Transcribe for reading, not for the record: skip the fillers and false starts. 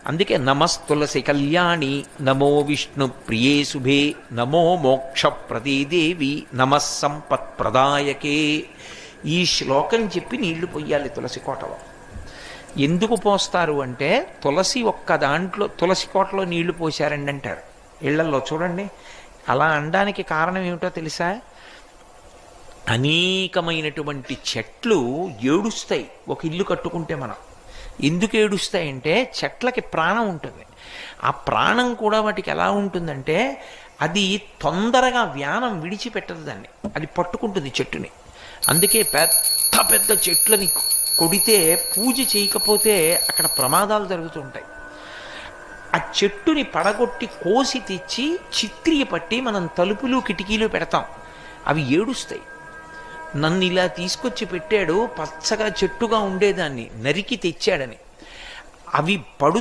అందుకే నమస్తులసి కళ్యాణి, నమో విష్ణు ప్రియే శుభే, నమో మోక్ష ప్రదేదేవి, నమః సంపత్ ప్రదాయకే. ఈ శ్లోకం చెప్పి నీళ్లు పొయ్యాలి తులసి కోటలో. ఎందుకు పోస్తారు అంటే తులసి ఒక్క దాంట్లో తులసి కోటలో నీళ్లు పోశారండి అంటారు ఇళ్లల్లో. చూడండి, అలా అనడానికి కారణం ఏమిటో తెలుసా? అనేకమైనటువంటి చెట్లు ఏడుస్తాయి ఒక ఇల్లు కట్టుకుంటే. మనం ఎందుకు ఏడుస్తాయంటే చెట్లకి ప్రాణం ఉంటుంది. ఆ ప్రాణం కూడా వాటికి ఎలా ఉంటుందంటే అది తొందరగా వ్యానం విడిచిపెట్టదు, దాన్ని అది పట్టుకుంటుంది చెట్టుని. అందుకే పెద్ద పెద్ద చెట్లని కొడితే పూజ చేయకపోతే అక్కడ ప్రమాదాలు జరుగుతూ ఉంటాయి. ఆ చెట్టుని పడగొట్టి కోసి తెచ్చి చిత్రియ పట్టి మనం తలుపులు కిటికీలు పెడతాం. అవి ఏడుస్తాయి. నన్ను ఇలా తీసుకొచ్చి పెట్టాడు, పచ్చగా చెట్టుగా ఉండేదాన్ని నరికి తెచ్చాడని. అవి పడు